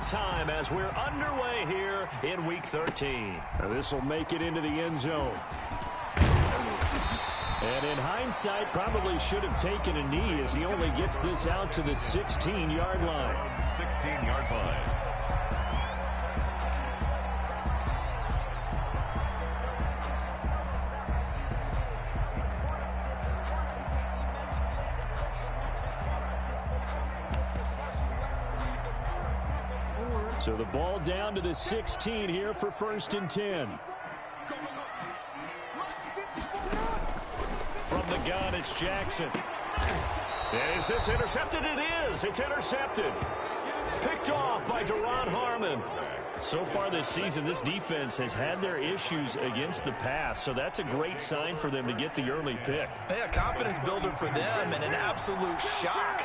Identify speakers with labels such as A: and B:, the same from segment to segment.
A: time as we're underway here in Week 13.
B: This will make it into the end zone. And in hindsight, probably should have taken a knee as he only gets this out to the 16-yard line.
C: 16-yard line.
B: So the ball down to the 16 here for 1st and 10.
A: From the gun, it's Jackson. Is this intercepted? It is. It's intercepted. Picked off by Duron Harmon. So far this season, this defense has had their issues against the pass, so that's a great sign for them to get the early pick.
D: Yeah, confidence builder for them and an absolute shock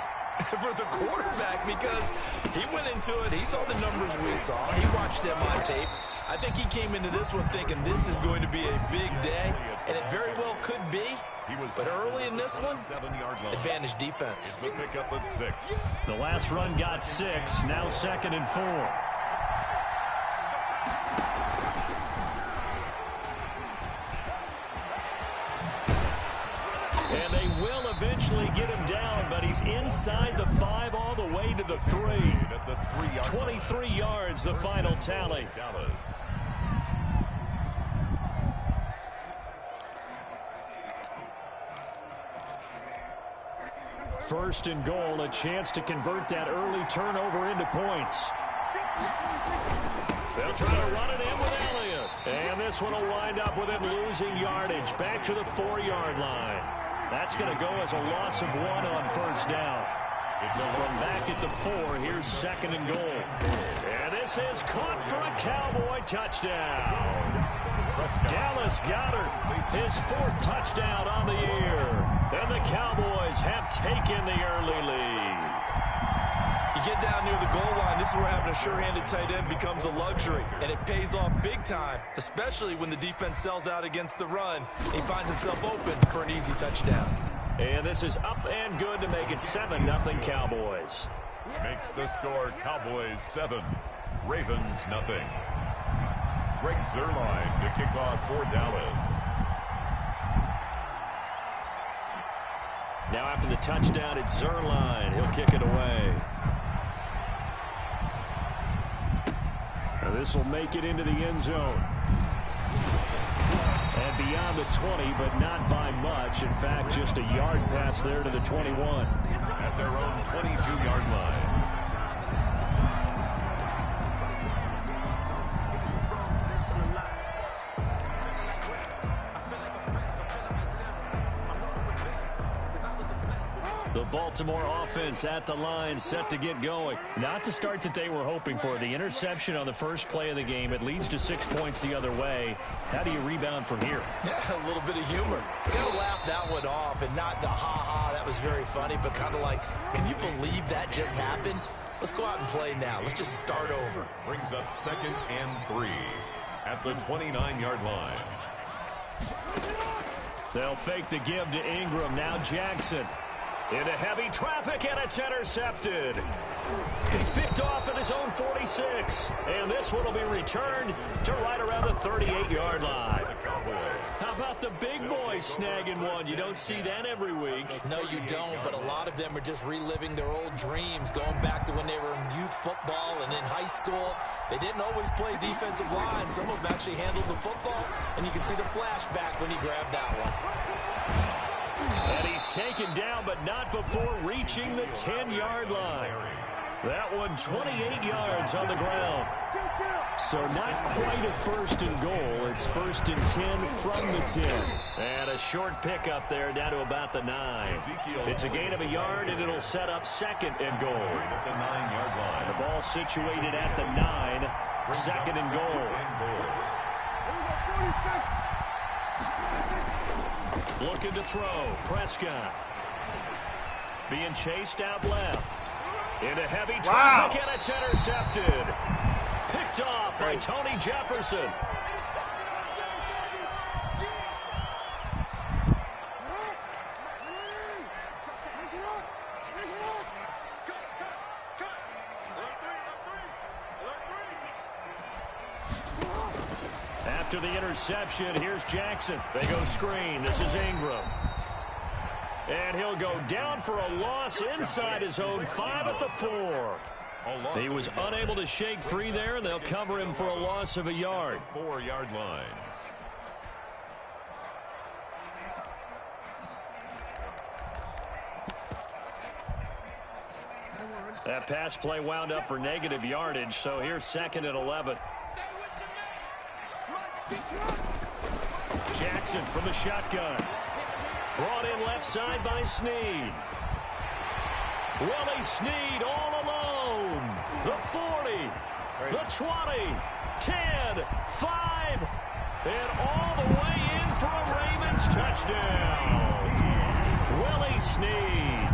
D: for the quarterback because he went into it. He saw the numbers we saw. He watched them on tape. I think he came into this one thinking this is going to be a big day, and it very well could be. But early in this one, advantage defense.
C: The pickup of 6.
A: The last run got 6. Now 2nd and 4. And they will eventually get him down, but he's inside the 5 all the way to the 3. 23 yards, the final tally.
B: First and goal, a chance to convert that early turnover into points.
A: They'll try to run it in with Elliott. And this one will wind up with him losing yardage back to the 4-yard line. That's going to go as a loss of 1 on first down. So from back at the 4, here's 2nd and goal. And this is caught for a Cowboy touchdown. Dallas Goedert, his 4th touchdown on the year. And the Cowboys have taken the early lead.
D: You get down near the goal line, this is where having a sure-handed tight end becomes a luxury, and it pays off big time, especially when the defense sells out against the run. He finds himself open for an easy touchdown.
A: And this is up and good to make it 7-0 Cowboys.
C: Makes the score Cowboys 7, Ravens 0. Greg Zuerlein to kick off for Dallas.
A: Now after the touchdown, it's Zuerlein. He'll kick it away.
B: Now this will make it into the end zone. And beyond the 20, but not by much. In fact, just a yard pass there to the 21.
C: At their own 22-yard line.
A: The Baltimore offense at the line, set to get going. Not the start that they were hoping for. The interception on the first play of the game. It leads to 6 points the other way. How do you rebound from here?
D: Yeah, a little bit of humor. You gotta laugh that one off and not the ha-ha, that was very funny, but kind of like, can you believe that just happened? Let's go out and play now. Let's just start over.
C: Brings up 2nd and 3 at the 29-yard line.
A: They'll fake the give to Ingram. Now Jackson. Into heavy traffic, and it's intercepted. He's picked off at his own 46. And this one will be returned to right around the 38-yard line. How about the big boys snagging one? You don't see that every week.
D: No, you don't, but a lot of them are just reliving their old dreams, going back to when they were in youth football and in high school. They didn't always play defensive line. Some of them actually handled the football, and you can see the flashback when he grabbed that one.
A: And he's taken down, but not before reaching the 10-yard line. That one 28 yards on the ground.
B: So not quite a 1st and goal. It's 1st and 10 from the 10.
A: And a short pickup there down to about the 9. It's a gain of a yard, and it'll set up 2nd and goal.
C: At the 9-yard line.
A: The ball situated at the 9. 2nd and goal. Looking to throw. Prescott. Being chased out left. Into heavy traffic, and it's intercepted. Picked off by Tony Jefferson. After the interception, here's Jackson. They go screen. This is Ingram. And he'll go down for a loss inside his own 5 at the 4. He was unable to shake free there, and they'll cover him for a loss of a yard.
C: 4-yard line.
A: That pass play wound up for negative yardage, so here's 2nd and 11. Jackson from the shotgun. Brought in left side by Snead. Willie Snead all alone. The 40, the 20, 10, 5, and all the way in for a Ravens touchdown. Willie Snead,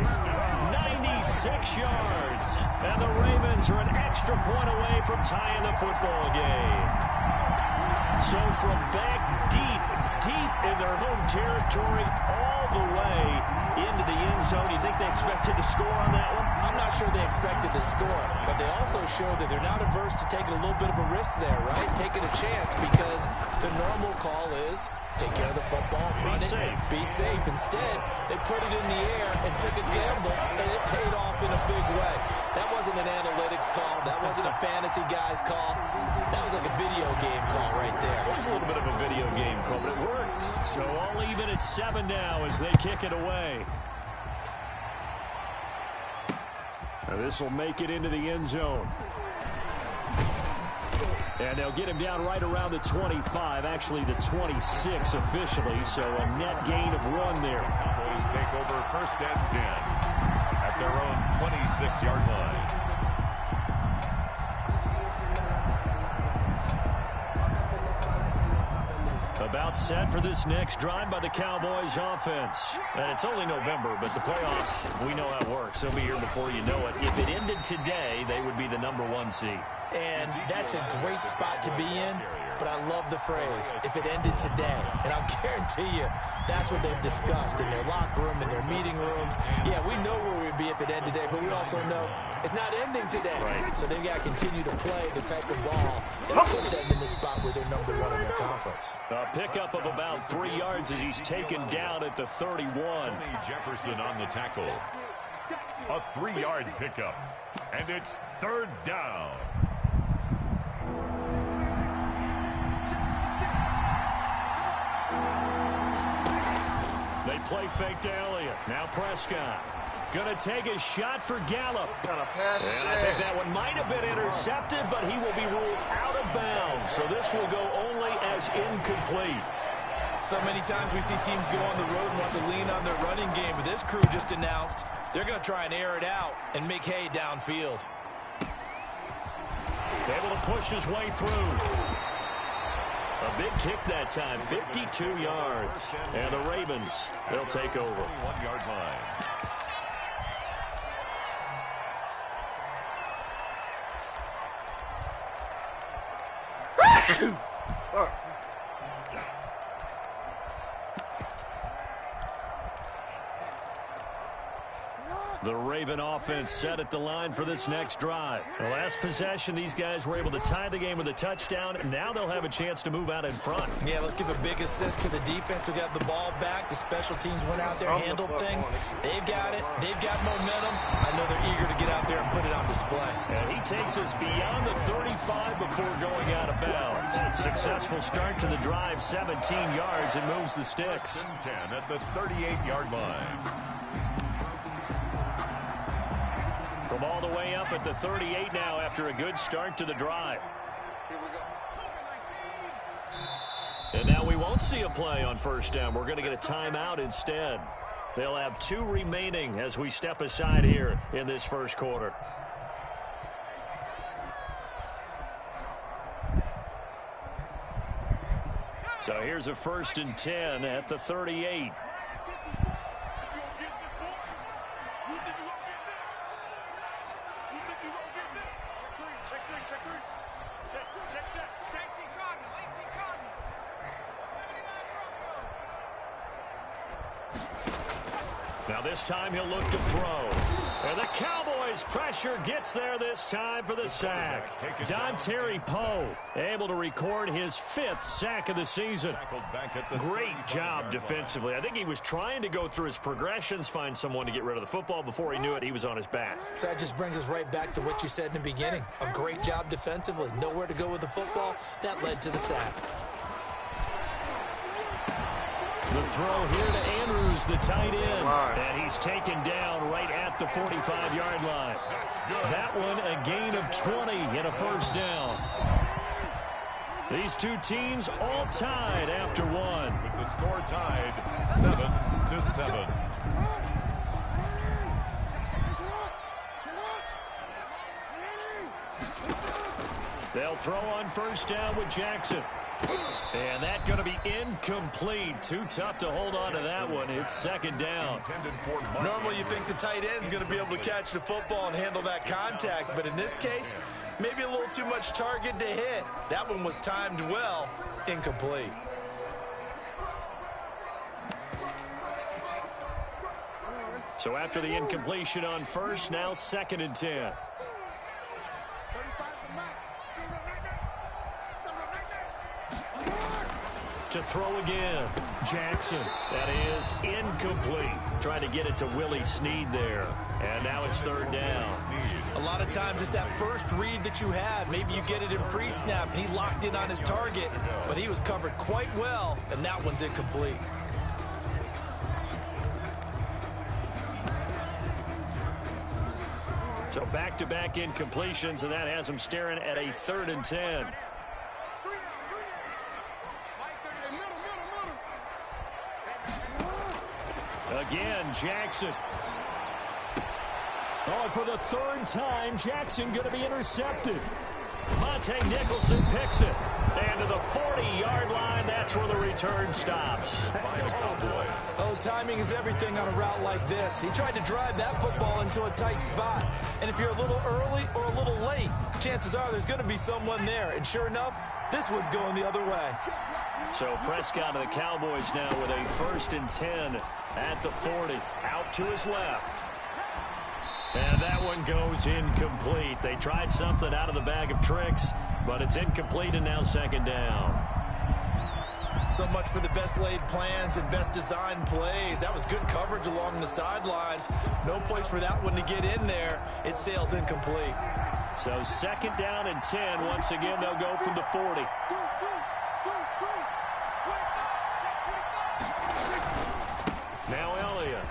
A: 96 yards, and the Ravens are an extra point away from tying the football game. So from back deep in their home territory, all the way into the end zone. Do you think they expected to score on that one?
D: I'm not sure they expected to score, but they also showed that they're not averse to taking a little bit of a risk there, right? Taking a chance, because the normal call is take care of the football, run it, be safe. Instead, they put it in the air and took a gamble, and it paid off in a big way. That wasn't an analytics call. That wasn't a fantasy guy's call. That was like a video game call right there.
A: It was a little bit of a video game call, but it worked. So all even at 7 now as they kick it away. Now this will make it into the end zone. And they'll get him down right around the 25, actually the 26 officially, so a net gain of 1 there.
C: Cowboys take over 1st and 10 at their own 26-yard line.
A: About set for this next drive by the Cowboys offense. And it's only November, but the playoffs, we know how it works. They'll be here before you know it. If it ended today, they would be the #1 seed.
D: And that's a great spot to be in, but I love the phrase, if it ended today. And I'll guarantee you, that's what they've discussed in their locker room, in their meeting rooms. Yeah, we know where we'd be if it ended today, but we also know it's not ending today.
A: Right.
D: So they've got to continue to play the type of ball that put them in the spot where they're #1 in their conference.
A: A pickup of about 3 yards as he's taken down at the 31.
C: Jefferson on the tackle. A 3-yard pickup, and it's 3rd down.
A: They play fake to Elliott. Now Prescott. Going to take a shot for Gallup. And I think that one might have been intercepted, but he will be ruled out of bounds. So this will go only as incomplete.
D: So many times we see teams go on the road and want to lean on their running game, but this crew just announced they're going to try and air it out and make hay downfield.
A: Able to push his way through. A big kick that time, 52 yards. And the Ravens, they'll take over.
C: 1-yard line.
A: The Raven offense set at the line for this next drive. The last possession, these guys were able to tie the game with a touchdown. Now they'll have a chance to move out in front.
D: Yeah, let's give a big assist to the defense who got the ball back. The special teams went out there, handled things. They've got it. They've got momentum. I know they're eager to get out there and put it on display.
A: And he takes us beyond the 35 before going out of bounds. Successful start to the drive, 17 yards, and moves the sticks.
C: 10 at the 38-yard line.
A: From all the way up at the 38 now after a good start to the drive. And now we won't see a play on 1st down. We're going to get a timeout instead. They'll have 2 remaining as we step aside here in this 1st quarter. So here's a 1st and 10 at the 38. Now this time he'll look to throw. And the Cowboys pressure gets there this time for the sack. Dontari Poe able to record his 5th sack of the season. Great job defensively. I think he was trying to go through his progressions, find someone to get rid of the football. Before he knew it, he was on his back.
D: So that just brings us right back to what you said in the beginning. A great job defensively. Nowhere to go with the football. That led to the sack.
A: The throw here to Andrews, the tight end. And he's taken down right at the 45-yard line. That one a gain of 20 and a first down. These two teams all tied after one.
C: With the score tied 7-7.
A: They'll throw on first down with Jackson. And that's going to be incomplete. Too tough to hold on to that one. It's second down.
D: Normally you think the tight end's going to be able to catch the football and handle that contact. But in this case, maybe a little too much target to hit. That one was timed well. Incomplete.
A: So after the incompletion on first, now 2nd and 10. To throw again. Jackson. That is incomplete. Trying to get it to Willie Snead there. And now it's 3rd down.
D: A lot of times it's that first read that you have. Maybe you get it in pre-snap. He locked in on his target, but he was covered quite well, and that one's incomplete.
A: So back-to-back incompletions, and that has him staring at a 3rd and 10. Again, Jackson. Oh, and for the 3rd time, Jackson going to be intercepted. Monte Nicholson picks it. And to the 40-yard line, that's where the return stops.
D: Oh, timing is everything on a route like this. He tried to drive that football into a tight spot. And if you're a little early or a little late, chances are there's going to be someone there. And sure enough, this one's going the other way.
A: So Prescott of the Cowboys now with a 1st and 10 at the 40. Out to his left. And that one goes incomplete. They tried something out of the bag of tricks, but it's incomplete and now 2nd down.
D: So much for the best laid plans and best designed plays. That was good coverage along the sidelines. No place for that one to get in there. It sails incomplete.
A: So 2nd down and 10. Once again, they'll go from the 40. Now Elliott.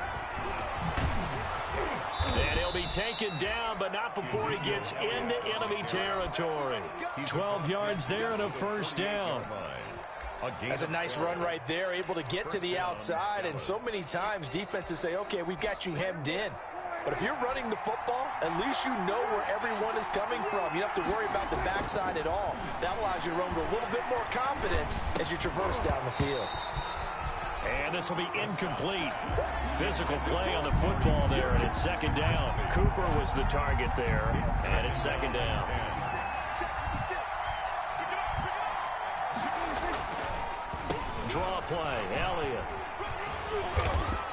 A: And he'll be taken down, but not before he gets into enemy territory. 12 yards there and a first down.
D: That's a nice run right there, able to get to the outside. And so many times defenses say, okay, we've got you hemmed in. But if you're running the football, at least you know where everyone is coming from. You don't have to worry about the backside at all. That allows you to run with a little bit more confidence as you traverse down the field.
A: And this will be incomplete. Physical play on the football there, and it's 2nd down. Cooper was the target there, and it's 2nd down. Draw play, Elliott.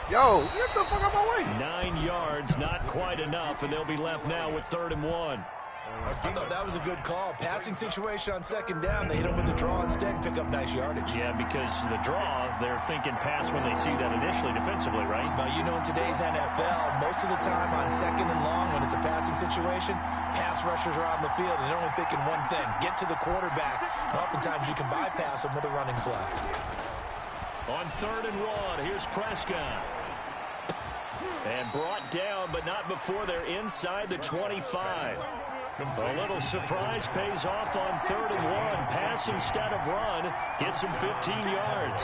E: Yo, get the fuck out my way.
A: 9 yards, not quite enough, and they'll be left now with 3rd and 1.
D: I thought that was a good call. Passing situation on 2nd down. They hit him with the draw instead and pick up nice yardage.
A: Yeah, because the draw, they're thinking pass when they see that initially defensively, right?
D: But you know, in today's NFL, most of the time on 2nd and long, when it's a passing situation, pass rushers are on the field, and they're only thinking one thing, get to the quarterback. And oftentimes you can bypass them with a running play.
A: On 3rd and 1, here's Prescott. And brought down, but not before they're inside the 25. A little surprise pays off on 3rd and 1. Pass instead of run. Gets him 15 yards.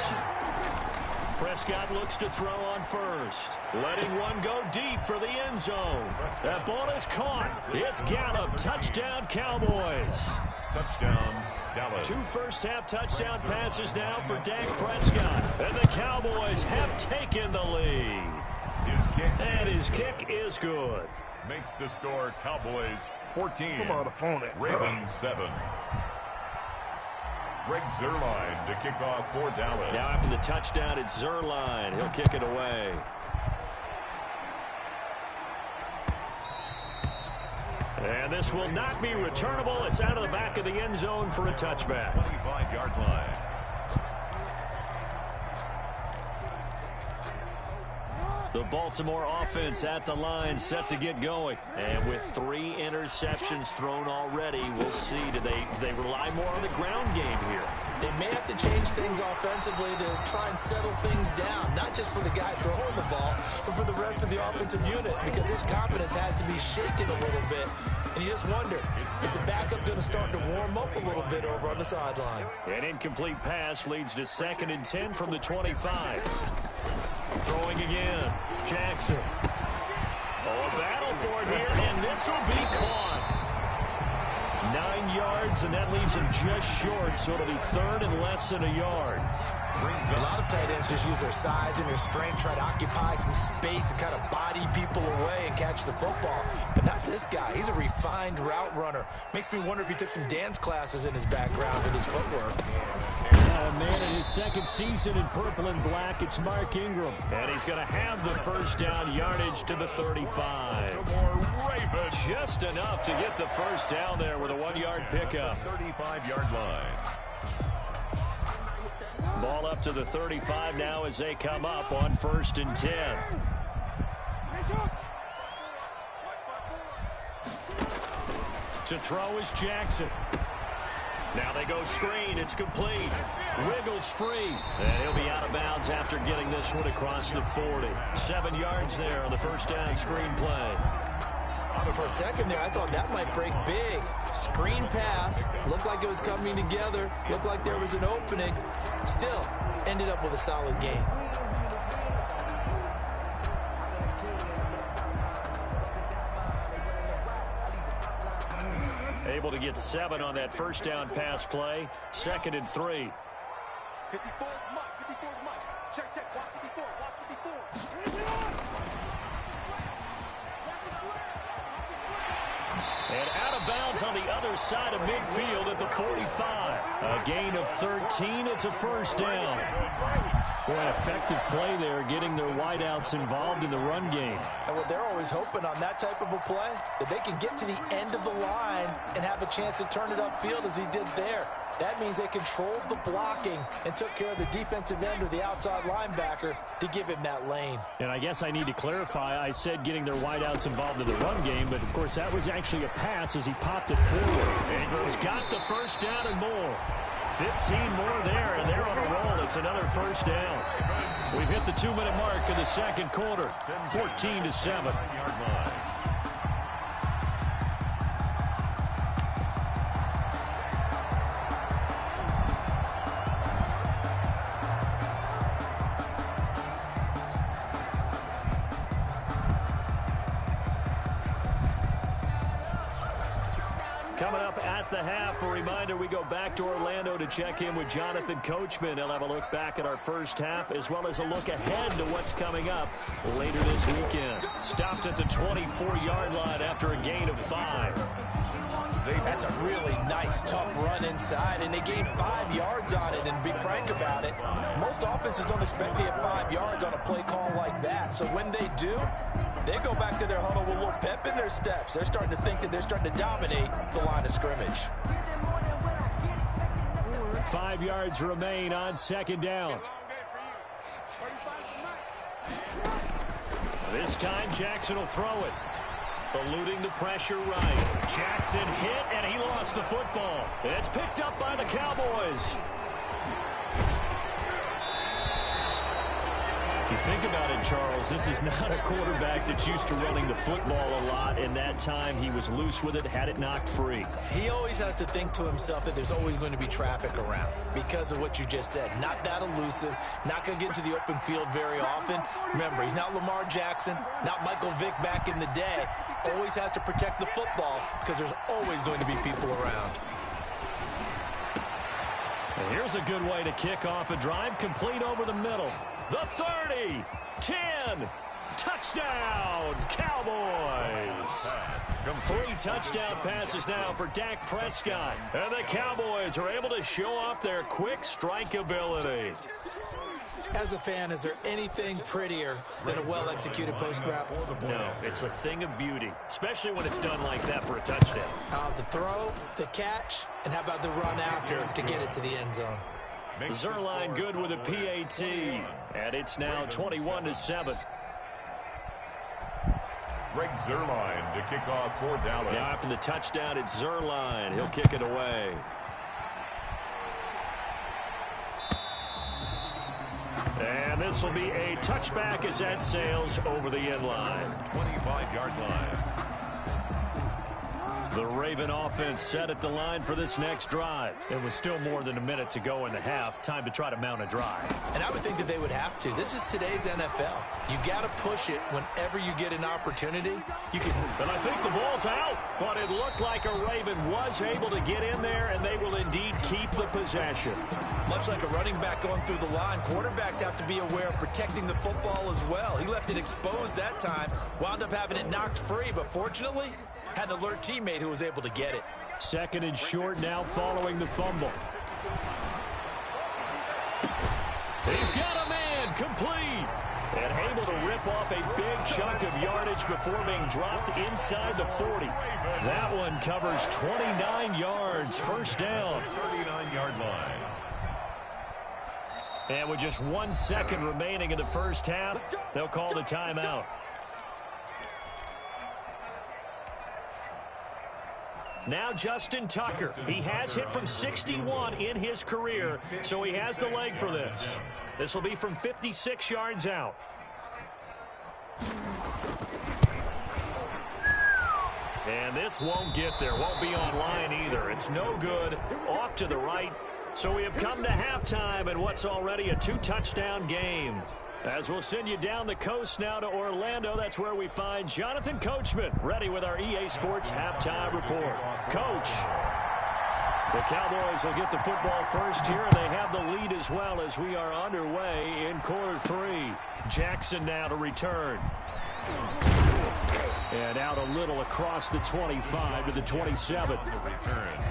A: Prescott looks to throw on first. Letting one go deep for the end zone. That ball is caught. It's Gallup. Touchdown, Cowboys.
C: Touchdown, Dallas.
A: 2 first-half touchdown passes now for Dak Prescott. And the Cowboys have taken the lead. And his kick is good.
C: Makes the score Cowboys 14.
E: Come on, opponent.
C: Ravens 7. Greg Zuerlein to kick off for Dallas.
A: Now after the touchdown, it's Zuerlein. He'll kick it away. And this will not be returnable. It's out of the back of the end zone for a touchback.
C: 25-yard line.
A: The Baltimore offense at the line, set to get going. And with 3 interceptions thrown already, we'll see. Do they rely more on the ground game here?
D: They may have to change things offensively to try and settle things down, not just for the guy throwing the ball, but for the rest of the offensive unit, because his confidence has to be shaken a little bit. And you just wonder, is the backup going to start to warm up a little bit over on the sideline?
A: An incomplete pass leads to 2nd and 10 from the 25. Throwing again. Jackson. Oh, a battle for it here, and this will be caught. 9 yards, and that leaves him just short, so it'll be 3rd and less than a yard.
D: A lot of tight ends just use their size and their strength, try to occupy some space and kind of body people away and catch the football. But not this guy. He's a refined route runner. Makes me wonder if he took some dance classes in his background with his footwork.
B: A man in his 2nd season in purple and black, it's Mark Ingram.
A: And he's going to have the first down yardage to the 35. Just enough to get the first down there with a 1-yard pickup.
C: 35-yard line.
A: Ball up to the 35 now as they come up on 1st and 10. To throw is Jackson. Now they go screen. It's complete. Wiggles free. And he'll be out of bounds after getting this one across the 40. 7 yards there on the first down screen play.
D: But for a second there, I thought that might break big. Screen pass. Looked like it was coming together. Looked like there was an opening. Still, ended up with a solid game.
A: Able to get 7 on that first down pass play. 2nd and 3.
E: 54 much. Check. Watch 54.
A: And out of bounds on the other side of midfield at the 45. A gain of 13. It's a first down.
B: Boy, an effective play there, getting their wideouts involved in the run game.
D: And what they're always hoping on that type of a play, that they can get to the end of the line and have a chance to turn it upfield as he did there. That means they controlled the blocking and took care of the defensive end or the outside linebacker to give him that lane.
B: And I guess I need to clarify, I said getting their wideouts involved in the run game, but of course that was actually a pass as he popped it forward.
A: Ingram's got the first down and more. 15 more there, and they're on a roll. It's another first down. We've hit the 2-minute mark in the 2nd quarter. 14-7. Coming up at the half, a reminder, we go back to Orlando to check in with Jonathan Coachman. He'll have a look back at our first half as well as a look ahead to what's coming up later this weekend. Stopped at the 24-yard line after a gain of 5.
D: That's a really nice, tough run inside, and they gained 5 yards on it. And to be frank about it, most offenses don't expect to get 5 yards on a play call like that. So when they do, they go back to their huddle with a little pep in their steps. They're starting to think that they're starting to dominate the line of scrimmage.
B: 5 yards remain on 2nd down.
A: This time, Jackson will throw it. Eluding the pressure right. Jackson hit, and he lost the football. It's picked up by the Cowboys. You think about it, Charles, this is not a quarterback that's used to running the football a lot, and that time he was loose with it, had it knocked free.
D: He always has to think to himself that there's always going to be traffic around because of what you just said. Not that elusive, not going to get into the open field very often. Remember, he's not Lamar Jackson, not Michael Vick back in the day. Always has to protect the football because there's always going to be people around.
A: And here's a good way to kick off a drive, complete over the middle. The 30, 10, Touchdown, Cowboys! 3 touchdown passes now for Dak Prescott. And the Cowboys are able to show off their quick strike ability.
D: As a fan, is there anything prettier than a well-executed post-route?
B: No, it's a thing of beauty, especially when it's done like that for a touchdown.
D: The throw, the catch, and how about the run after to get it to the end zone?
A: Zerline good with a PAT, and it's now 21-7.
C: Greg Zerline to kick off for Dallas.
A: Now after the touchdown, it's Zerline. He'll kick it away. And this will be a touchback as that sails over the end line.
C: 25-yard line.
A: The Raven offense set at the line for this next drive.
B: It was still more than a minute to go in the half. Time to try to mount a drive.
D: And I would think that they would have to. This is today's NFL. You got to push it whenever you get an opportunity. You can.
A: And I think the ball's out, but it looked like a Raven was able to get in there, and they will indeed keep the possession.
D: Much like a running back going through the line, quarterbacks have to be aware of protecting the football as well. He left it exposed that time, wound up having it knocked free, but fortunately, had an alert teammate who was able to get it.
B: 2nd and short now following the fumble.
A: He's got a man complete. And able to rip off a big chunk of yardage before being dropped inside the 40. That one covers 29 yards. First down.
C: 39-yard line.
A: And with just 1 second remaining in the first half, they'll call the timeout. Now Justin Tucker. He has hit from 61 in his career, so he has the leg for this. This will be from 56 yards out. And this won't get there. Won't be online either. It's no good. Off to the right. So we have come to halftime in what's already a 2-touchdown game. As we'll send you down the coast now to Orlando, that's where we find Jonathan Coachman, ready with our EA Sports halftime report. Coach, the Cowboys will get the football first here, and they have the lead as well as we are underway in quarter 3. Jackson now to return. And out a little across the 25 to the 27.
C: Return.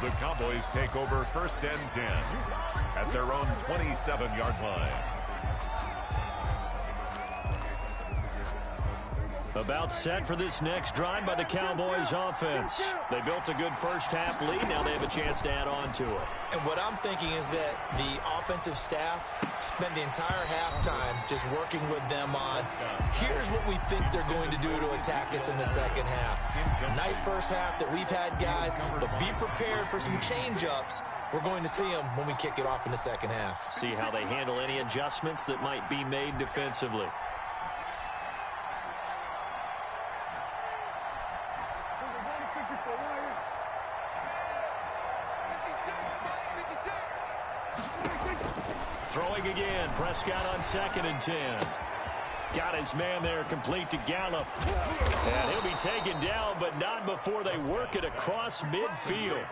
C: The Cowboys take over 1st and 10 at their own 27-yard line.
A: About set for this next drive by the Cowboys offense. They built a good first half lead. Now they have a chance to add on to it.
D: And what I'm thinking is that the offensive staff spent the entire halftime just working with them on, here's what we think they're going to do to attack us in the second half. Nice first half that we've had, guys, but be prepared for some change-ups. We're going to see them when we kick it off in the second half.
A: See how they handle any adjustments that might be made defensively. Throwing again, Prescott on 2nd and 10. Got his man there complete to Gallup. And he'll be taken down, but not before they work it across midfield.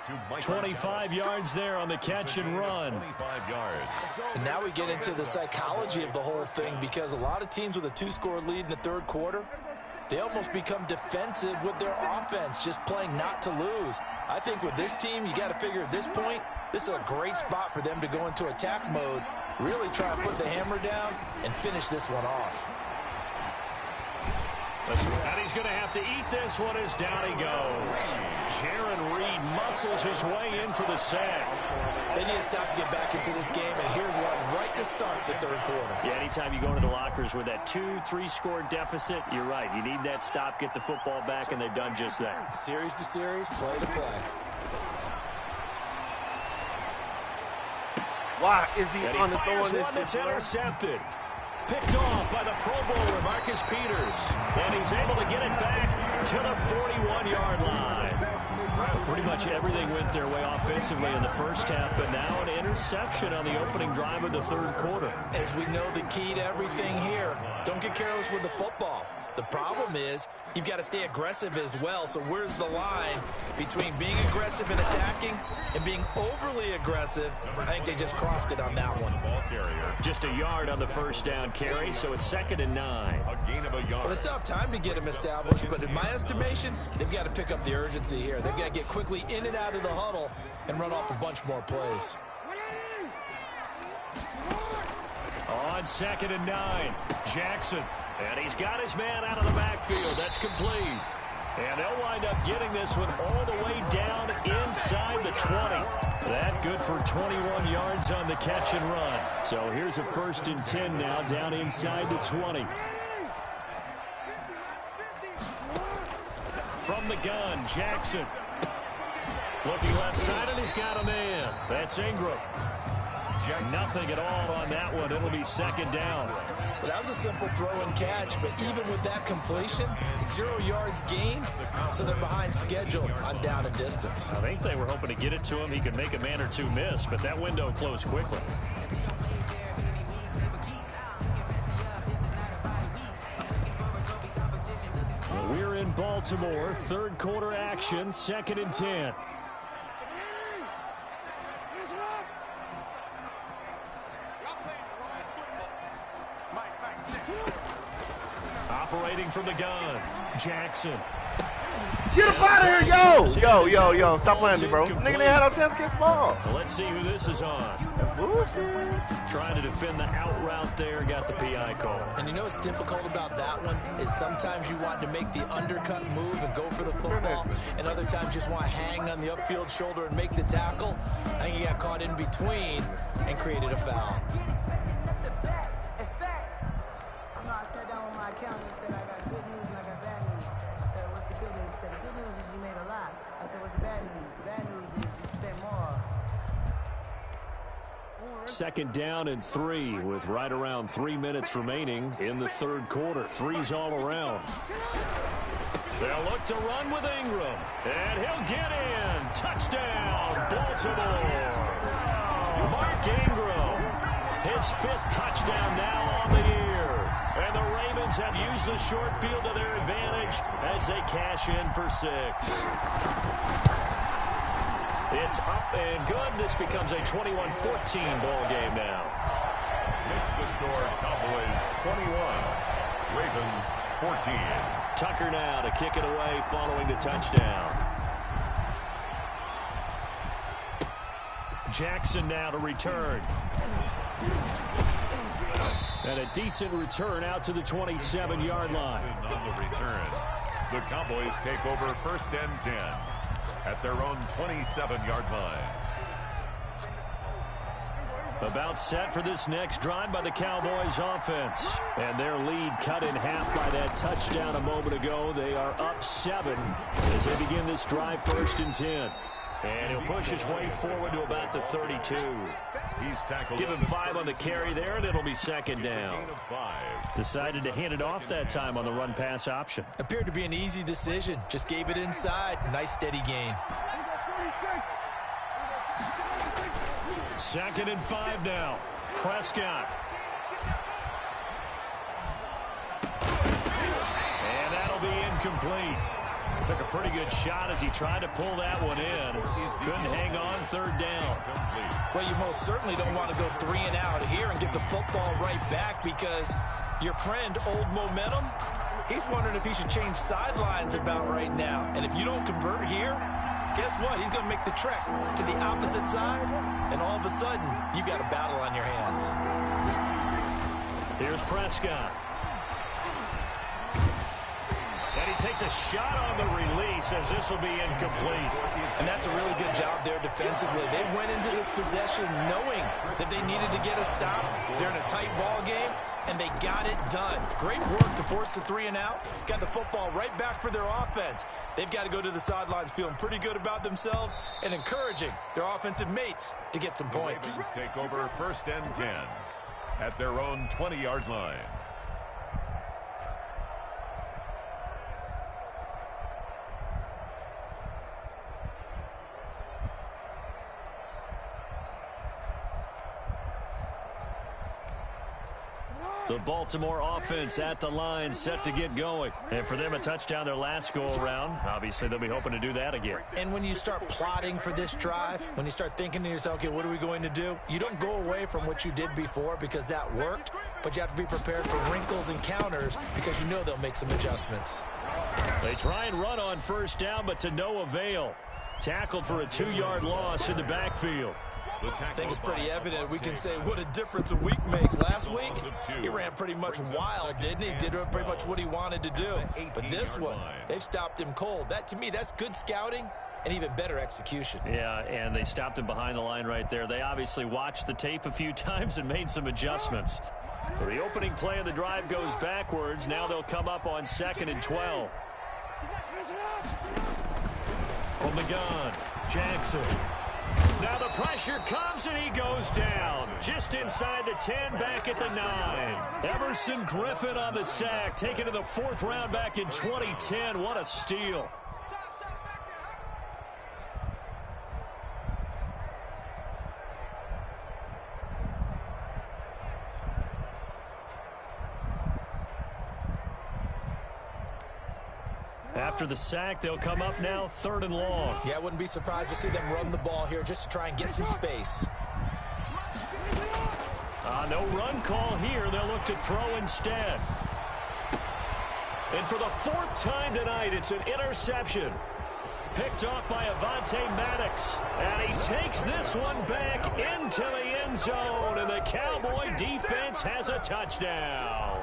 A: 25 yards there on the catch and run.
C: 25 yards.
D: And now we get into the psychology of the whole thing, because a lot of teams with a 2-score lead in the third quarter, they almost become defensive with their offense, just playing not to lose. I think with this team, you got to figure at this point, this is a great spot for them to go into attack mode, really try to put the hammer down and finish this one off.
A: And he's going to have to eat this one as down he goes. Jaron Reed muscles his way in for the sack.
D: They need to stop to get back into this game, and here's one right to start the third quarter.
A: Yeah, anytime you go into the lockers with that 2-3 score deficit, you're right. You need that stop, get the football back, and they've done just that.
D: Series to series, play to play.
F: Why is he
A: And
F: on
A: he
F: the
A: fires
F: throwing
A: one
F: this
A: that's intercepted. Picked off by the Pro Bowler, Marcus Peters. And he's able to get it back to the 41-yard line. Pretty much everything went their way offensively in the first half, but now an interception on the opening drive of the third quarter.
D: As we know, the key to everything here, don't get careless with the football. The problem is you've got to stay aggressive as well. So where's the line between being aggressive and attacking and being overly aggressive? I think they just crossed it on that one.
A: Just a yard on the first down carry, so it's 2nd and 9.
C: A gain of a yard.
D: Well, they still have time to get him established, but in my estimation, they've got to pick up the urgency here. They've got to get quickly in and out of the huddle and run off a bunch more plays.
A: On 2nd and 9, Jackson. And he's got his man out of the backfield. That's complete. And they'll wind up getting this one all the way down inside the 20. That good for 21 yards on the catch and run.
B: So here's a 1st and 10 now down inside the 20.
A: From the gun, Jackson. Looking left side, and he's got a man. That's Ingram. Nothing at all on that one. It'll be 2nd down.
D: Well, that was a simple throw and catch, but even with that completion, 0 yards gained, so they're behind schedule on down and distance.
A: I think they were hoping to get it to him. He could make a man or two miss, but that window closed quickly.
B: Well, we're in Baltimore. 3rd quarter action, 2nd and 10.
A: Operating from the gun, Jackson.
F: Get up out of here, yo! Stop playing me, bro. Nigga, they had no chance to get the ball.
A: Well, let's see who this is on.
F: Bullshit.
A: Trying to defend the out route there, got the PI call.
D: And you know what's difficult about that one is sometimes you want to make the undercut move and go for the football, and other times just want to hang on the upfield shoulder and make the tackle. I think he got caught in between and created a foul.
B: Second down and 3 with right around 3 minutes remaining in the 3rd quarter. 3's all around.
A: They'll look to run with Ingram, and he'll get in. Touchdown, Baltimore. Mark Ingram, his 5th touchdown now on the year. And the Ravens have used the short field to their advantage as they cash in for 6. It's up and good. This becomes a 21-14 ball game now.
C: Makes the score Cowboys 21, Ravens 14.
A: Tucker now to kick it away following the touchdown. Jackson now to return.
B: And a decent return out to the 27-yard line.
C: On the return, the Cowboys take over 1st and 10 at their own 27-yard line.
B: About set for this next drive by the Cowboys offense. And their lead cut in half by that touchdown a moment ago. They are up 7 as they begin this drive 1st and 10.
A: And he'll push his way forward to about the 32.
C: He's tackled.
A: Give him 5 on the carry there, and it'll be 2nd down. Decided to hand it off that time on the run-pass option.
D: Appeared to be an easy decision. Just gave it inside. Nice steady gain.
A: 2nd and 5 now. Prescott. And that'll be incomplete. Took a pretty good shot as he tried to pull that one in. Couldn't hang on 3rd down.
D: Well, you most certainly don't want to go 3 and out here and get the football right back because your friend, Old Momentum, he's wondering if he should change sidelines about right now. And if you don't convert here, guess what? He's going to make the trek to the opposite side, and all of a sudden, you've got a battle on your hands.
A: Here's Prescott. And he takes a shot on the release as this will be incomplete.
D: And that's a really good job there defensively. They went into this possession knowing that they needed to get a stop. They're in a tight ball game, and they got it done. Great work to force the 3 and out. Got the football right back for their offense. They've got to go to the sidelines feeling pretty good about themselves and encouraging their offensive mates to get some points.
C: The Ravens take over 1st and 10 at their own 20-yard line.
B: The Baltimore offense at the line, set to get going. And for them, a touchdown their last go-around. Obviously, they'll be hoping to do that again.
D: And when you start plotting for this drive, when you start thinking to yourself, okay, what are we going to do? You don't go away from what you did before because that worked, but you have to be prepared for wrinkles and counters because you know they'll make some adjustments.
B: They try and run on first down, but to no avail. Tackled for a 2-yard loss in the backfield.
D: I think it's pretty evident. We can say what a difference a week makes. Last week, he ran pretty much wild, didn't he? Did pretty much what he wanted to do. But this one, they've stopped him cold. That, to me, that's good scouting and even better execution.
B: Yeah, and they stopped him behind the line right there. They obviously watched the tape a few times and made some adjustments. So the opening play of the drive goes backwards. Now they'll come up on 2nd and 12. From the gun, Jackson. Now the pressure comes and he goes down. Just inside the 10, back at the 9. Everson Griffin on the sack, taken to the 4th round back in 2010. What a steal. After the sack, they'll come up now 3rd and long.
D: Yeah, I wouldn't be surprised to see them run the ball here just to try and get some space.
B: No run call here. They'll look to throw instead. And for the 4th time tonight, it's an interception. Picked off by Avonte Maddox. And he takes this one back into the end zone. And the Cowboy defense has a touchdown.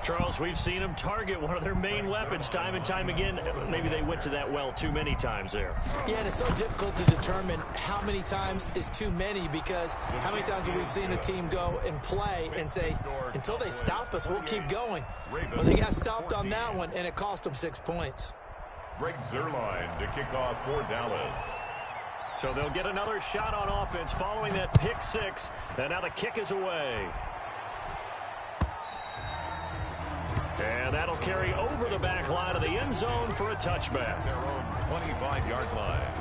B: Charles, we've seen them target one of their main weapons time and time again. Maybe they went to that well too many times there.
D: Yeah, and it's so difficult to determine how many times is too many because how many times have we seen a team go and play and say, until they stop us, we'll keep going. Well, they got stopped on that one, and it cost them 6 points.
C: Greg Zuerlein to kick off for Dallas.
B: So they'll get another shot on offense following that pick 6, and now the kick is away. And that'll carry over the back line of the end zone for a touchback.
C: Their own 25-yard line.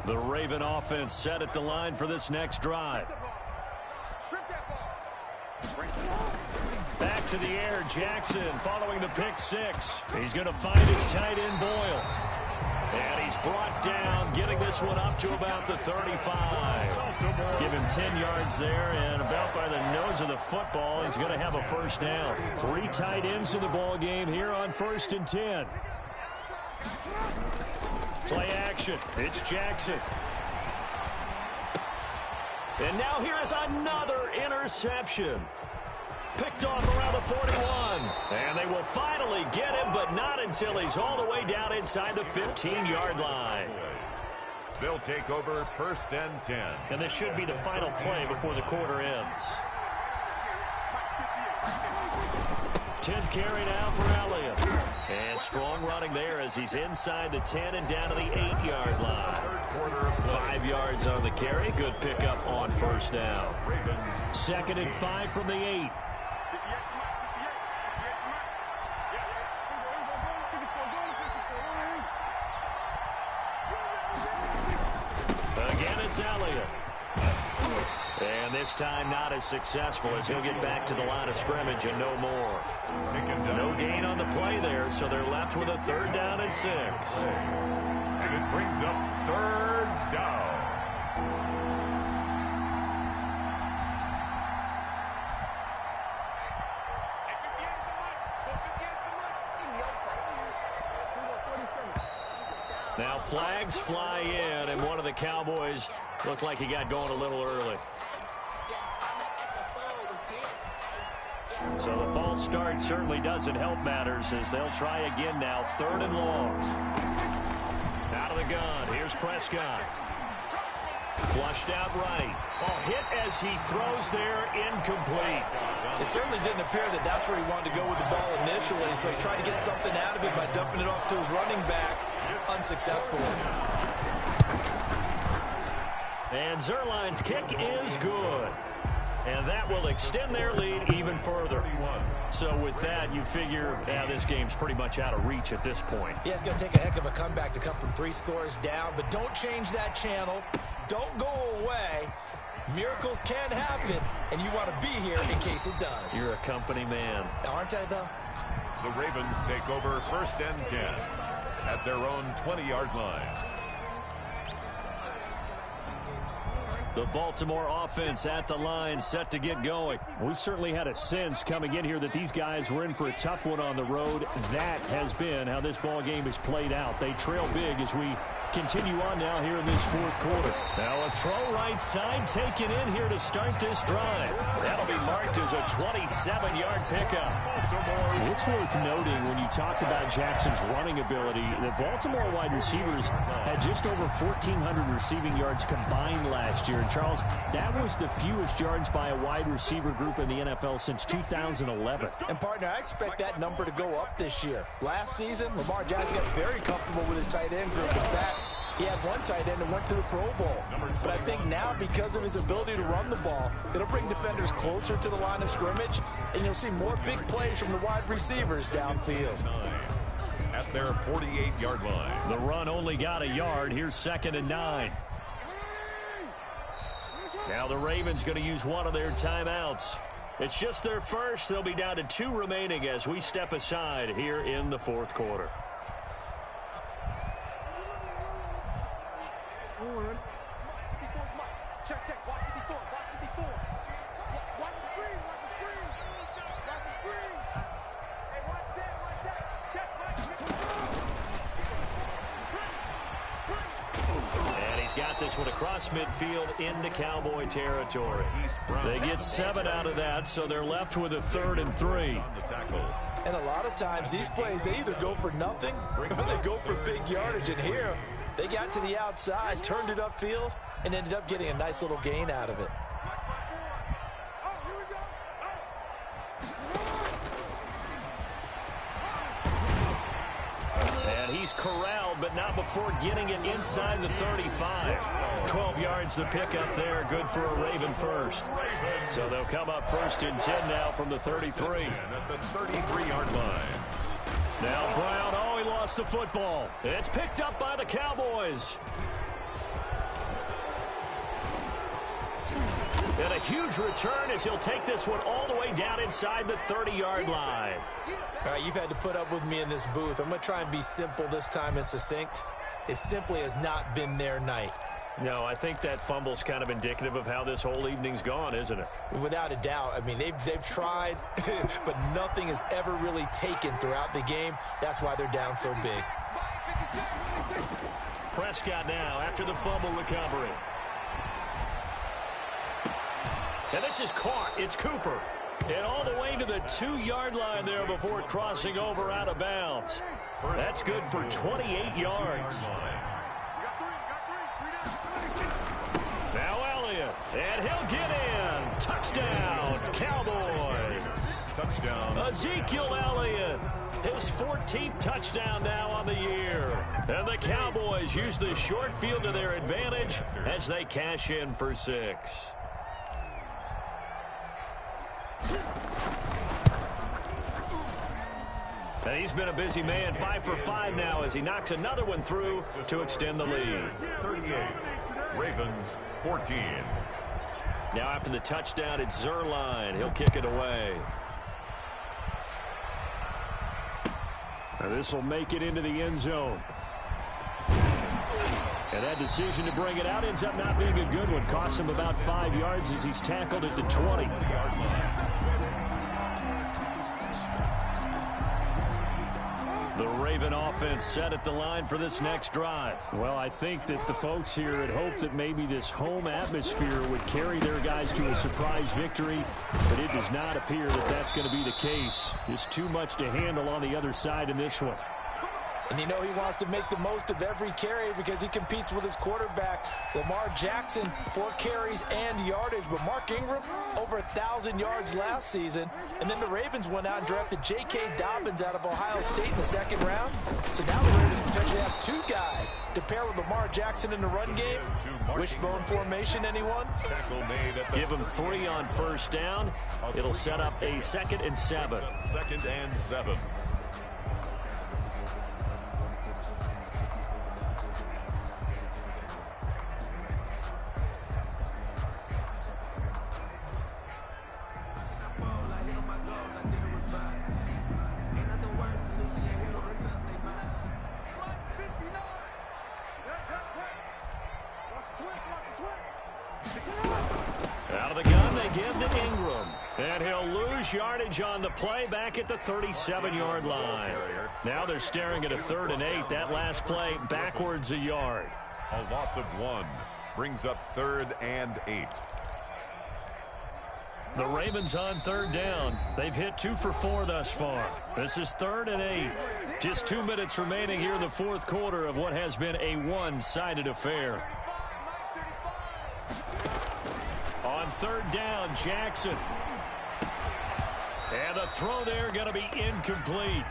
B: The Raven offense set at the line for this next drive. Back to the air, Jackson following the pick 6. He's going to find his tight end Boyle. And he's brought down, getting this one up to about the 35. Give him 10 yards there, and about by the nose of the football, he's going to have a first down. 3 tight ends in the ball game here on 1st and 10. Play action. It's Jackson. And now here is another interception. Picked off around the 41. And they will finally get him, but not until he's all the way down inside the 15-yard line.
C: They'll take over 1st and 10.
B: And this should be the final play before the quarter ends. 10th carry now for Elliott. And strong running there as he's inside the 10 and down to the 8-yard line. 5 yards on the carry. Good pickup on first down. 2nd and 5 from the 8. Again, it's Elliott. And this time not as successful as he'll get back to the line of scrimmage and no more. No gain on the play there, so they're left with a 3rd down and 6.
C: And it brings up 3rd down.
B: Now flags fly in, and one of the Cowboys looked like he got going a little early. So the false start certainly doesn't help matters as they'll try again now. 3rd and long. Out of the gun. Here's Prescott. Flushed out right. Oh, hit as he throws there, incomplete.
D: It certainly didn't appear that that's where he wanted to go with the ball initially, so he tried to get something out of it by dumping it off to his running back. Unsuccessful.
B: And Zuerlein's kick is good. And that will extend their lead even further.
A: So with that, you figure, this game's pretty much out of reach at this point.
D: Yeah, it's going to take a heck of a comeback to come from 3 scores down, but don't change that channel. Don't go away. Miracles can happen, and you want to be here in case it does.
A: You're a company man.
D: Aren't I, though?
C: The Ravens take over 1st and 10 at their own 20-yard line.
A: The Baltimore offense at the line, set to get going.
B: We certainly had a sense coming in here that these guys were in for a tough one on the road. That has been how this ball game has played out. They trail big as we continue on now here in this 4th quarter.
A: Now a throw right side taken in here to start this drive. That'll be marked as a 27-yard pickup.
B: It's worth noting when you talk about Jackson's running ability, the Baltimore wide receivers had just over 1,400 receiving yards combined last year. And Charles, that was the fewest yards by a wide receiver group in the NFL since 2011.
D: And partner, I expect that number to go up this year. Last season, Lamar Jackson got very comfortable with his tight end group. In fact, he had one tight end and went to the Pro Bowl. But I think now, because of his ability to run the ball, it'll bring defenders closer to the line of scrimmage, and you'll see more big plays from the wide receivers downfield.
C: At their 48-yard line.
A: The run only got a yard. Here's 2nd and 9. Now the Ravens going to use one of their timeouts. It's just their first. They'll be down to 2 remaining as we step aside here in the 4th quarter.
E: Check, check, watch 54, watch 54. Watch the screen, watch the screen. Watch the screen. Hey, watch that, check, right.
A: And he's got this one across midfield into Cowboy territory. They get 7 out of that, so they're left with a 3rd and 3.
D: And a lot of times, these plays, they either go for nothing or they go for big yardage. And here, they got to the outside, turned it upfield, and ended up getting a nice little gain out of it.
A: And he's corralled, but not before getting it inside the 35. 12 yards the pickup there, good for a Raven first. So they'll come up 1st and 10 now from the 33.
C: At the 33-yard line.
A: Now Brown, oh, he lost the football. It's picked up by the Cowboys. And a huge return as he'll take this one all the way down inside the 30-yard line.
D: All right, you've had to put up with me in this booth. I'm going to try and be simple this time and succinct. It simply has not been their night.
A: No, I think that fumble's kind of indicative of how this whole evening's gone, isn't it?
D: Without a doubt. I mean, they've tried, but nothing is ever really taken throughout the game. That's why they're down so big.
A: Prescott now after the fumble recovery. And this is caught. It's Cooper. And all the way to the 2-yard line there before crossing over out of bounds. That's good for 28 yards. Now Elliott. And he'll get in. Touchdown, Cowboys.
C: Touchdown.
A: Ezekiel Elliott. His 14th touchdown now on the year. And the Cowboys use the short field to their advantage as they cash in for 6. And he's been a busy man, 5 for 5 now as he knocks another one through to extend the lead.
C: 38. Ravens 14.
A: Now after the touchdown, it's Zerline. He'll kick it away.
B: Now this will make it into the end zone. And that decision to bring it out ends up not being a good one. Costs him about 5 yards as he's tackled at the 20.
A: The Raven offense set at the line for this next drive.
B: Well, I think that the folks here had hoped that maybe this home atmosphere would carry their guys to a surprise victory, but it does not appear that that's going to be the case. Just too much to handle on the other side in this one.
D: And you know he wants to make the most of every carry because he competes with his quarterback, Lamar Jackson, 4 carries and yardage. But Mark Ingram, over 1,000 yards last season. And then the Ravens went out and drafted J.K. Dobbins out of Ohio State in the 2nd round. So now the Ravens potentially have 2 guys to pair with Lamar Jackson in the run game. Wishbone formation, anyone?
B: Give him 3 on first down. It'll set up a 2nd and 7.
C: 2nd and 7.
B: Out of the gun, they give to Ingram. And he'll lose yardage on the play back at the 37-yard line. Now they're staring at a 3rd and 8. That last play backwards a yard.
C: A loss of 1 brings up 3rd and 8.
B: The Ravens on 3rd down. They've hit 2 for 4 thus far. This is 3rd and 8. Just 2 minutes remaining here in the 4th quarter of what has been a one-sided affair. On 3rd down, Jackson. And the throw there going to be incomplete.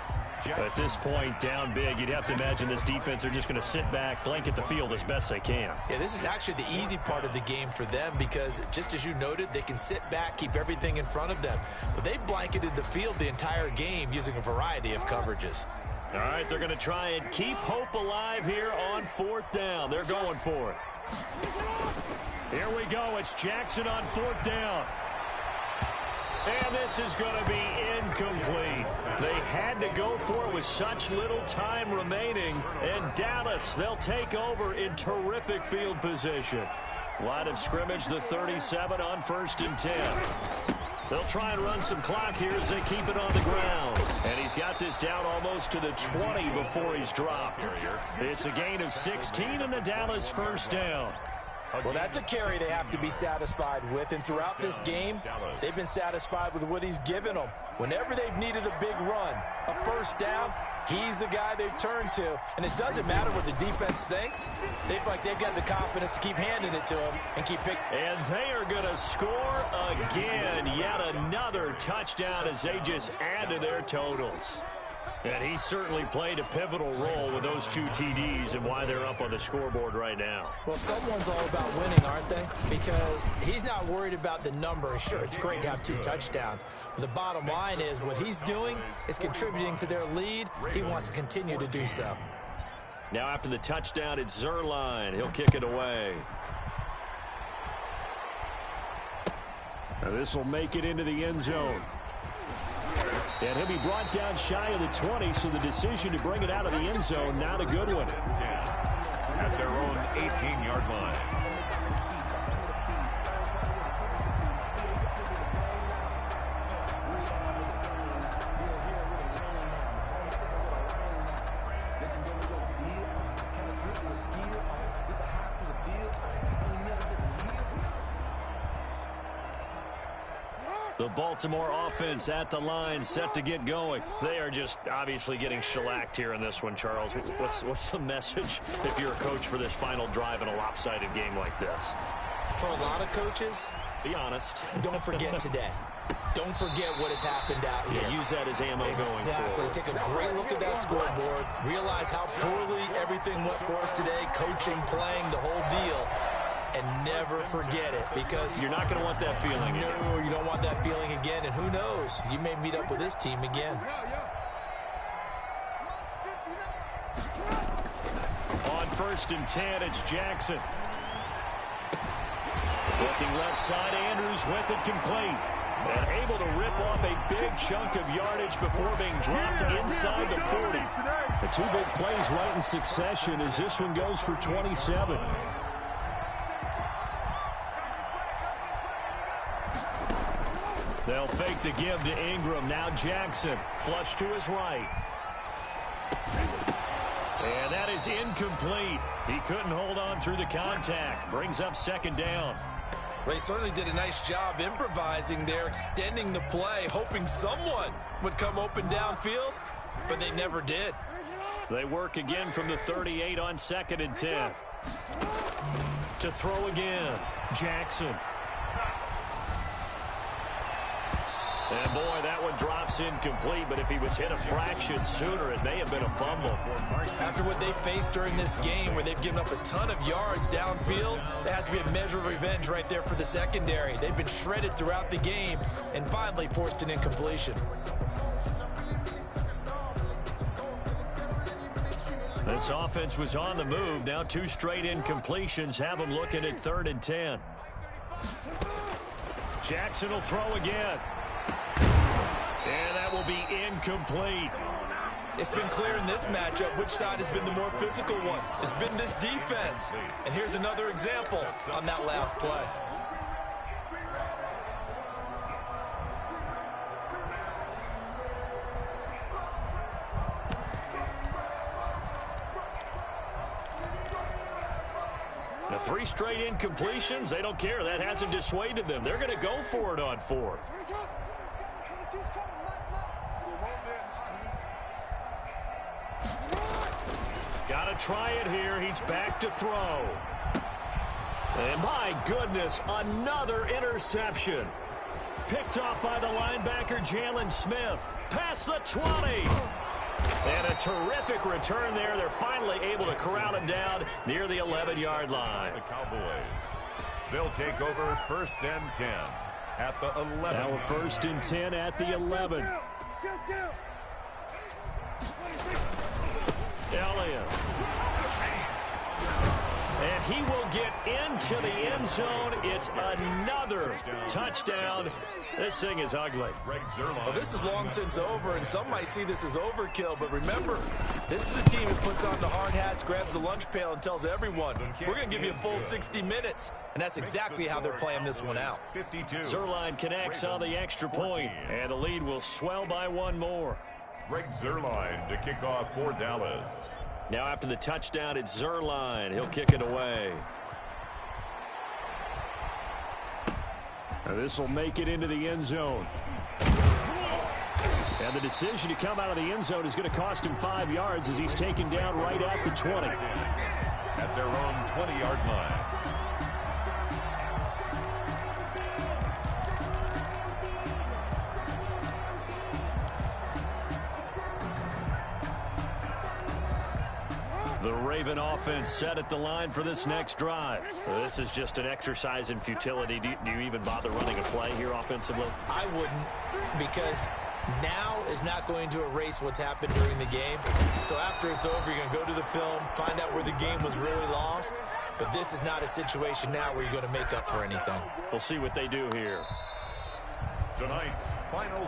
B: At this point, down big, you'd have to imagine this defense are just going to sit back, blanket the field as best they can.
D: Yeah, this is actually the easy part of the game for them because, just as you noted, they can sit back, keep everything in front of them. But they blanketed the field the entire game using a variety of coverages.
B: All right, they're going to try and keep hope alive here on 4th down. They're going for it. Here we go. It's Jackson on 4th down. And this is going to be incomplete. They had to go for it with such little time remaining. And Dallas, they'll take over in terrific field position. Line of scrimmage, the 37 on 1st and 10. They'll try and run some clock here as they keep it on the ground. And he's got this down almost to the 20 before he's dropped. It's a gain of 16 and a Dallas 1st down.
D: Well, that's a carry they have to be satisfied with, and throughout this game, they've been satisfied with what he's given them. Whenever they've needed a big run, a 1st down, he's the guy they've turned to. And it doesn't matter what the defense thinks. They feel like they've got the confidence to keep handing it to him and keep picking.
B: And they are going to score again. Yet another touchdown as they just add to their totals. And he certainly played a pivotal role with those 2 TDs and why they're up on the scoreboard right now.
D: Well, someone's all about winning, aren't they? Because he's not worried about the number. Sure, it's great to have 2 touchdowns. But the bottom line is what he's doing is contributing to their lead. He wants to continue to do so.
B: Now after the touchdown, it's Zerline. He'll kick it away. Now this will make it into the end zone. And he'll be brought down shy of the 20, so the decision to bring it out of the end zone, not a good one.
C: At their own 18-yard line.
B: The Baltimore offense at the line, set to get going. They are just obviously getting shellacked here in this one, Charles. What's the message if you're a coach for this final drive in a lopsided game like this?
D: For a lot of coaches,
B: be honest.
D: Don't forget today. Don't forget what has happened out here.
B: Yeah, use that as ammo going forward.
D: Take a great look at that scoreboard. Realize how poorly everything went for us today. Coaching, playing, the whole deal. And never forget it, because
B: you're not going to want that feeling.
D: No, you don't want that feeling again. And who knows? You may meet up with this team again.
B: On 1st and 10, it's Jackson. Looking left side, Andrews with it complete. And able to rip off a big chunk of yardage before being dropped inside the 40. The 2 big plays right in succession as this one goes for 27. They'll fake the give to Ingram. Now Jackson, flush to his right. And that is incomplete. He couldn't hold on through the contact. Brings up 2nd down.
D: Well, he certainly did a nice job improvising there, extending the play, hoping someone would come open downfield, but they never did.
B: They work again from the 38 on 2nd and 10. To throw again, Jackson. And boy, that one drops incomplete, but if he was hit a fraction sooner, it may have been a fumble.
D: After what they've faced during this game, where they've given up a ton of yards downfield, there has to be a measure of revenge right there for the secondary. They've been shredded throughout the game and finally forced an incompletion.
B: This offense was on the move. Now 2 straight incompletions have them looking at 3rd and 10. Jackson will throw again. And that will be incomplete.
D: It's been clear in this matchup which side has been the more physical one. It's been this defense. And here's another example on that last play.
B: The 3 straight incompletions, they don't care. That hasn't dissuaded them. They're going to go for it on 4th. Got to try it here. He's back to throw. And my goodness, another interception. Picked off by the linebacker, Jalen Smith. Past the 20. And a terrific return there. They're finally able to corral him down near the 11-yard line.
C: The Cowboys, they'll take over 1st and 10 at the 11.
B: Now 1st and 10 at the 11. Elliott. And he will get into the end zone. It's another touchdown. This thing is ugly.
D: Well, this is long since over, and some might see this as overkill. But remember, this is a team that puts on the hard hats, grabs the lunch pail, and tells everyone, we're going to give you a full 60 minutes. And that's exactly how they're playing this one out.
B: Zerline connects on the extra point, and the lead will swell by 1 more.
C: Greg Zerline to kick off for Dallas.
B: Now after the touchdown, it's Zerline. He'll kick it away. And this will make it into the end zone. And the decision to come out of the end zone is going to cost him 5 yards as he's taken down right at the 20.
C: At their own 20-yard line.
B: The Raven offense set at the line for this next drive. This is just an exercise in futility. Do you even bother running a play here offensively?
D: I wouldn't, because now is not going to erase what's happened during the game. So after it's over, you're going to go to the film, find out where the game was really lost. But this is not a situation now where you're going to make up for anything.
B: We'll see what they do here.
C: Tonight's final.